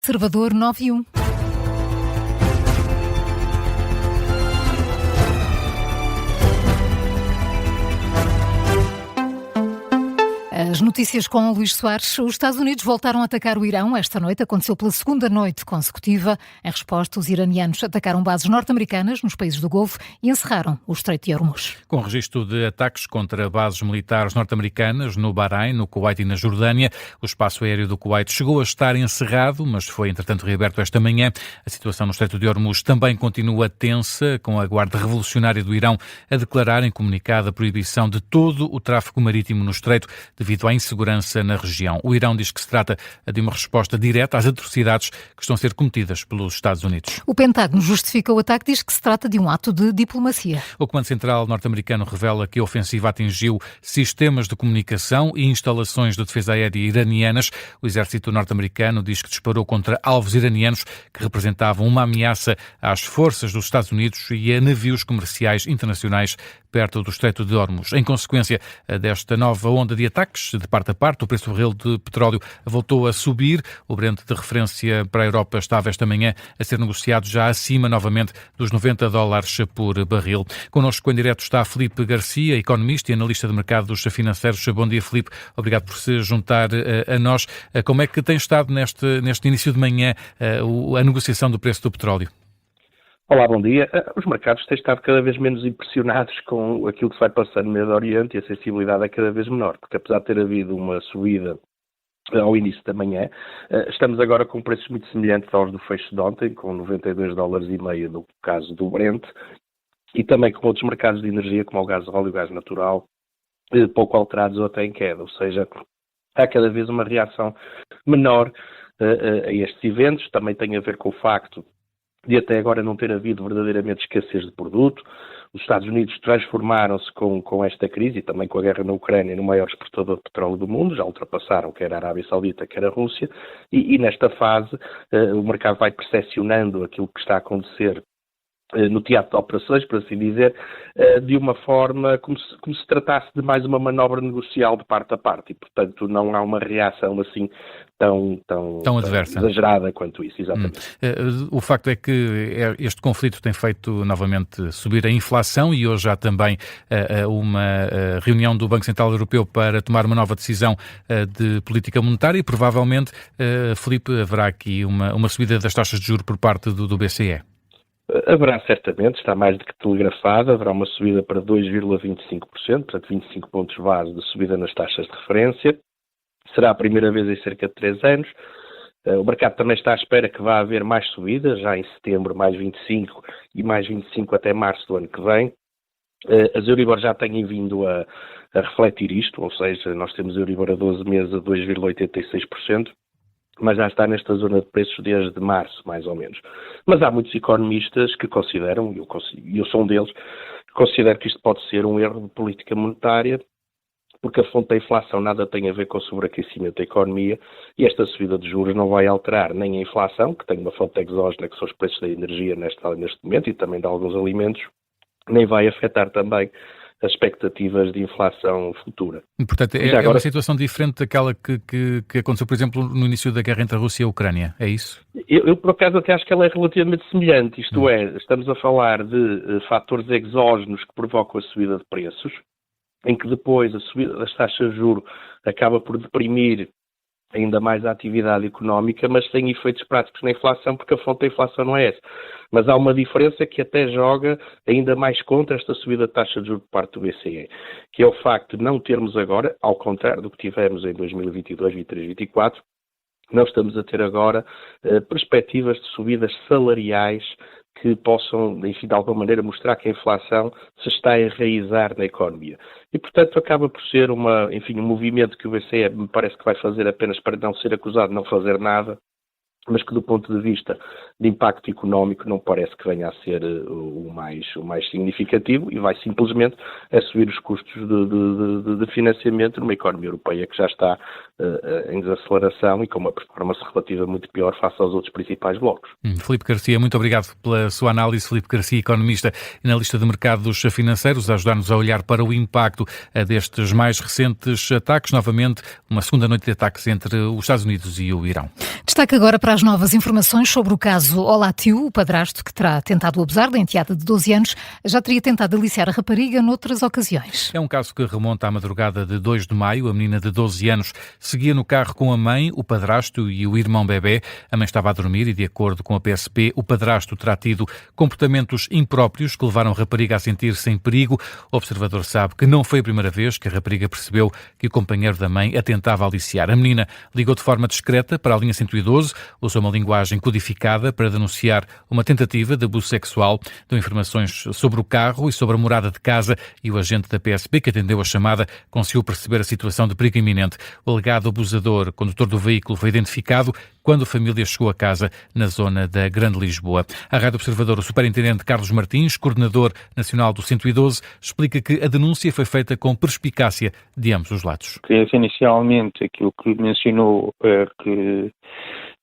Observador 9/1. As notícias com Luís Soares. Os Estados Unidos voltaram a atacar o Irão. Esta noite aconteceu pela segunda noite consecutiva. Em resposta, os iranianos atacaram bases norte-americanas nos países do Golfo e encerraram o Estreito de Hormuz. Com registro de ataques contra bases militares norte-americanas no Bahrein, no Kuwait e na Jordânia, o espaço aéreo do Kuwait chegou a estar encerrado, mas foi entretanto reaberto esta manhã. A situação no Estreito de Hormuz também continua tensa, com a Guarda Revolucionária do Irão a declarar em comunicado a proibição de todo o tráfego marítimo no Estreito, devido à insegurança na região. O Irão diz que se trata de uma resposta direta às atrocidades que estão a ser cometidas pelos Estados Unidos. O Pentágono justifica o ataque, diz que se trata de um ato de diplomacia. O Comando Central norte-americano revela que a ofensiva atingiu sistemas de comunicação e instalações de defesa aérea iranianas. O exército norte-americano diz que disparou contra alvos iranianos que representavam uma ameaça às forças dos Estados Unidos e a navios comerciais internacionais perto do Estreito de Hormuz. Em consequência desta nova onda de ataques, de parte a parte, o preço do barril de petróleo voltou a subir. O Brent de referência para a Europa estava esta manhã a ser negociado já acima novamente dos $90 por barril. Connosco em direto está Filipe Garcia, economista e analista de mercados financeiros. Bom dia, Filipe. Obrigado por se juntar a nós. Como é que tem estado neste início de manhã a negociação do preço do petróleo? Olá, bom dia. Os mercados têm estado cada vez menos impressionados com aquilo que se vai passando no Médio Oriente e a sensibilidade é cada vez menor, porque apesar de ter havido uma subida ao início da manhã, estamos agora com preços muito semelhantes aos do fecho de ontem, com $92,5 no caso do Brent, e também com outros mercados de energia, como o gás óleo e o gás natural, pouco alterados ou até em queda, ou seja, há cada vez uma reação menor a estes eventos. Também tem a ver com o facto de até agora não ter havido verdadeiramente escassez de produto. Os Estados Unidos transformaram-se com esta crise e também com a guerra na Ucrânia no maior exportador de petróleo do mundo, já ultrapassaram quer a Arábia Saudita, quer a Rússia, e nesta fase o mercado vai percepcionando aquilo que está a acontecer no teatro de operações, por assim dizer, de uma forma como se tratasse de mais uma manobra negocial de parte a parte e, portanto, não há uma reação assim tão adversa, exagerada quanto isso, exatamente. O facto é que este conflito tem feito novamente subir a inflação e hoje há também uma reunião do Banco Central Europeu para tomar uma nova decisão de política monetária e provavelmente, Filipe, haverá aqui uma subida das taxas de juros por parte do BCE. Haverá certamente, está mais do que telegrafada, haverá uma subida para 2,25%, portanto 25 pontos base de subida nas taxas de referência. Será a primeira vez em cerca de 3 anos. O mercado também está à espera que vá haver mais subidas, já em setembro mais 25 e mais 25 até março do ano que vem. As Euribor já têm vindo a refletir isto, ou seja, nós temos Euribor a 12 meses a 2,86%. Mas já está nesta zona de preços desde março, mais ou menos. Mas há muitos economistas que consideram, e eu sou um deles, que considero que isto pode ser um erro de política monetária, porque a fonte da inflação nada tem a ver com o sobreaquecimento da economia e esta subida de juros não vai alterar nem a inflação, que tem uma fonte exógena, que são os preços da energia neste momento e também de alguns alimentos, nem vai afetar também as expectativas de inflação futura. Portanto, é uma situação diferente daquela que aconteceu, por exemplo, no início da guerra entre a Rússia e a Ucrânia, é isso? Eu por acaso, até acho que ela é relativamente semelhante, isto é, estamos a falar de fatores exógenos que provocam a subida de preços, em que depois a subida das taxas de juros acaba por deprimir ainda mais a atividade económica, mas tem efeitos práticos na inflação, porque a fonte da inflação não é essa. Mas há uma diferença que até joga ainda mais contra esta subida de taxa de juros por parte do BCE, que é o facto de não termos agora, ao contrário do que tivemos em 2022, 2023, 2024, não estamos a ter agora perspectivas de subidas salariais que possam, enfim, de alguma maneira mostrar que a inflação se está a enraizar na economia. E, portanto, acaba por ser um movimento que o BCE me parece que vai fazer apenas para não ser acusado de não fazer nada, mas que do ponto de vista de impacto económico não parece que venha a ser o mais significativo e vai simplesmente a subir os custos de financiamento numa economia europeia que já está em desaceleração e com uma performance relativa muito pior face aos outros principais blocos. Filipe Garcia, muito obrigado pela sua análise. Filipe Garcia, economista e analista de mercados financeiros, a ajudar-nos a olhar para o impacto destes mais recentes ataques. Novamente, uma segunda noite de ataques entre os Estados Unidos e o Irão. Destaque agora para traz novas informações sobre o caso Olatiu, o padrasto que terá tentado abusar da enteada de 12 anos. Já teria tentado aliciar a rapariga noutras ocasiões. É um caso que remonta à madrugada de 2 de maio. A menina de 12 anos seguia no carro com a mãe, o padrasto e o irmão bebê. A mãe estava a dormir e, de acordo com a PSP, o padrasto terá tido comportamentos impróprios que levaram a rapariga a sentir-se em perigo. O observador sabe que não foi a primeira vez que a rapariga percebeu que o companheiro da mãe a tentava aliciar. A menina ligou de forma discreta para a linha 112, usou uma linguagem codificada para denunciar uma tentativa de abuso sexual. Deu informações sobre o carro e sobre a morada de casa e o agente da PSP que atendeu a chamada conseguiu perceber a situação de perigo iminente. O alegado abusador, condutor do veículo, foi identificado quando a família chegou a casa na zona da Grande Lisboa. A Rádio Observador, o superintendente Carlos Martins, coordenador nacional do 112, explica que a denúncia foi feita com perspicácia de ambos os lados. Inicialmente, aquilo que mencionou é que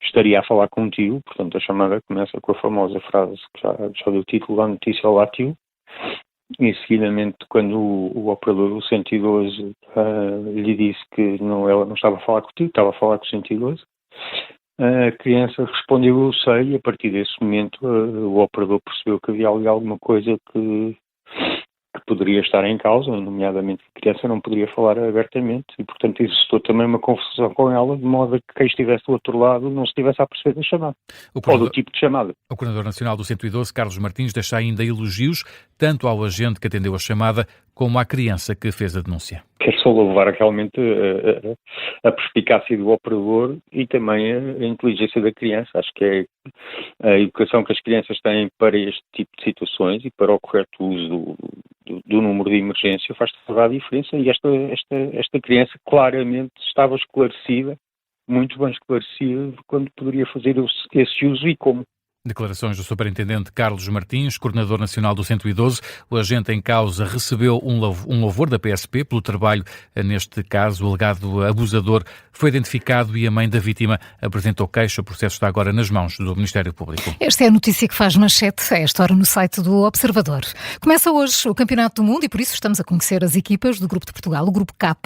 estaria a falar contigo, portanto a chamada começa com a famosa frase que já deu título da notícia Olatiu, e seguidamente quando o operador do 112 lhe disse que ela não estava a falar contigo, estava a falar com o 112, a criança respondeu eu sei, e a partir desse momento o operador percebeu que havia ali alguma coisa que poderia estar em causa, nomeadamente que a criança não poderia falar abertamente e, portanto, existiu também uma confusão com ela, de modo a que quem estivesse do outro lado não se estivesse a perceber da chamada, ou do tipo de chamada. O coordenador nacional do 112, Carlos Martins, deixa ainda elogios tanto ao agente que atendeu a chamada como à criança que fez a denúncia. Quero só louvar realmente a perspicácia do operador e também a inteligência da criança. Acho que é a educação que as crianças têm para este tipo de situações e para o correto uso do número de emergência faz toda a diferença, e esta criança claramente estava esclarecida, muito bem esclarecida, de quando poderia fazer esse uso e como. Declarações do superintendente Carlos Martins, coordenador nacional do 112. O agente em causa recebeu um louvor da PSP pelo trabalho neste caso. O alegado abusador foi identificado e a mãe da vítima apresentou queixa. O processo está agora nas mãos do Ministério Público. Esta é a notícia que faz manchete a esta hora no site do Observador. Começa hoje o Campeonato do Mundo e por isso estamos a conhecer as equipas do Grupo de Portugal, o Grupo K.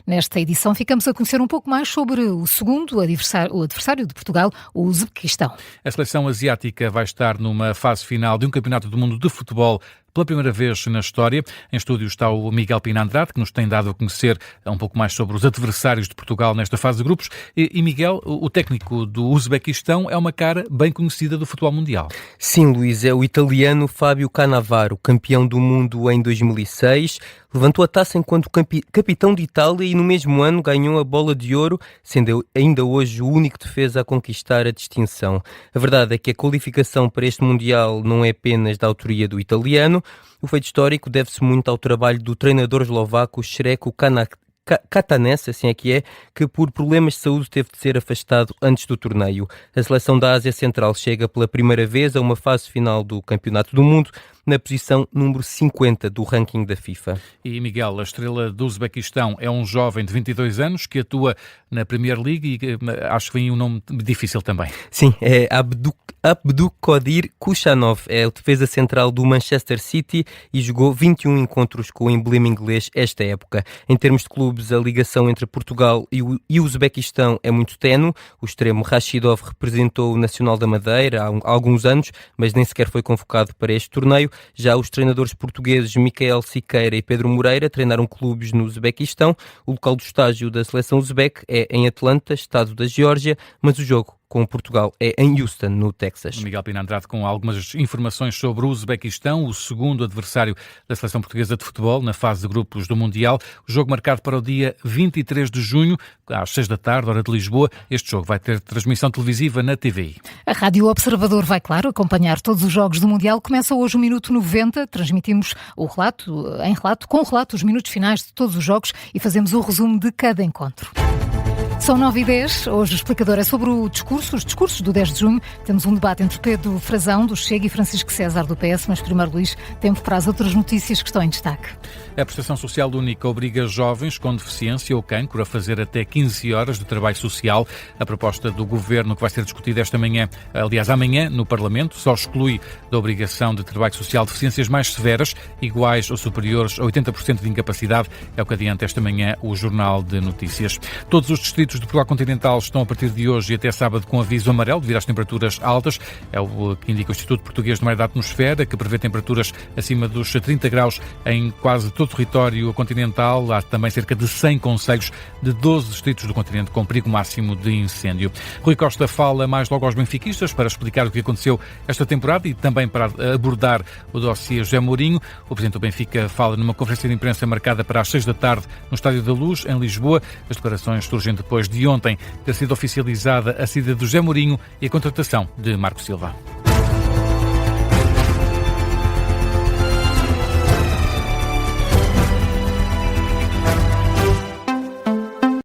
Nesta edição ficamos a conhecer um pouco mais sobre o segundo adversário de Portugal, o Uzbequistão. A seleção asiática vai estar numa fase final de um Campeonato do Mundo de Futebol pela primeira vez na história. Em estúdio está o Miguel Pina Andrade, que nos tem dado a conhecer um pouco mais sobre os adversários de Portugal nesta fase de grupos. E Miguel, o técnico do Uzbequistão é uma cara bem conhecida do futebol mundial. Sim, Luís, é o italiano Fábio Cannavaro, campeão do mundo em 2006. Levantou a taça enquanto capitão de Itália e no mesmo ano ganhou a Bola de Ouro, sendo ainda hoje o único defesa a conquistar a distinção. A verdade é que a qualificação para este Mundial não é apenas da autoria do italiano. O feito histórico deve-se muito ao trabalho do treinador eslovaco Srečko Katanec, assim é que por problemas de saúde teve de ser afastado antes do torneio. A seleção da Ásia Central chega pela primeira vez a uma fase final do Campeonato do Mundo, na posição número 50 do ranking da FIFA. E Miguel, a estrela do Uzbequistão é um jovem de 22 anos que atua na Premier League e acho que vem um nome difícil também. Sim, é Abdulkadir Kushanov, é o defesa central do Manchester City e jogou 21 encontros com o emblema inglês esta época. Em termos de clubes, a ligação entre Portugal e o Uzbequistão é muito ténue. O extremo Rashidov representou o Nacional da Madeira há alguns anos, mas nem sequer foi convocado para este torneio. Já os treinadores portugueses Micael Siqueira e Pedro Moreira treinaram clubes no Uzbequistão. O local do estágio da seleção uzbeque é em Atlanta, estado da Geórgia, mas o jogo com Portugal é em Houston, no Texas. Miguel Pina Andrade com algumas informações sobre o Uzbequistão, o segundo adversário da seleção portuguesa de futebol na fase de grupos do Mundial. O jogo marcado para o dia 23 de junho, às 6 da tarde, hora de Lisboa. Este jogo vai ter transmissão televisiva na TVI. A Rádio Observador vai, claro, acompanhar todos os jogos do Mundial. Começa hoje o Minuto 90. Transmitimos com relato os minutos finais de todos os jogos e fazemos o resumo de cada encontro. São 9h10, hoje o explicador é sobre os discursos do 10 de junho. Temos um debate entre Pedro Frazão, do Chega, e Francisco César, do PS, mas primeiro, Luís, tempo para as outras notícias que estão em destaque. A Prestação Social Única obriga jovens com deficiência ou cancro a fazer até 15 horas de trabalho social. A proposta do Governo, que vai ser discutida amanhã no Parlamento, só exclui da obrigação de trabalho social deficiências mais severas, iguais ou superiores a 80% de incapacidade. É o que adianta esta manhã o Jornal de Notícias. Todos os distritos distritos de Portugal continental estão a partir de hoje e até sábado com aviso amarelo devido às temperaturas altas. É o que indica o Instituto Português do Mar e da Atmosfera, que prevê temperaturas acima dos 30 graus em quase todo o território continental. Há também cerca de 100 concelhos de 12 distritos do continente com perigo máximo de incêndio. Rui Costa fala mais logo aos benfiquistas para explicar o que aconteceu esta temporada e também para abordar o dossiê José Mourinho. O presidente do Benfica fala numa conferência de imprensa marcada para as 6 da tarde no Estádio da Luz, em Lisboa. As declarações surgem depois de ontem ter sido oficializada a saída de José Mourinho e a contratação de Marco Silva.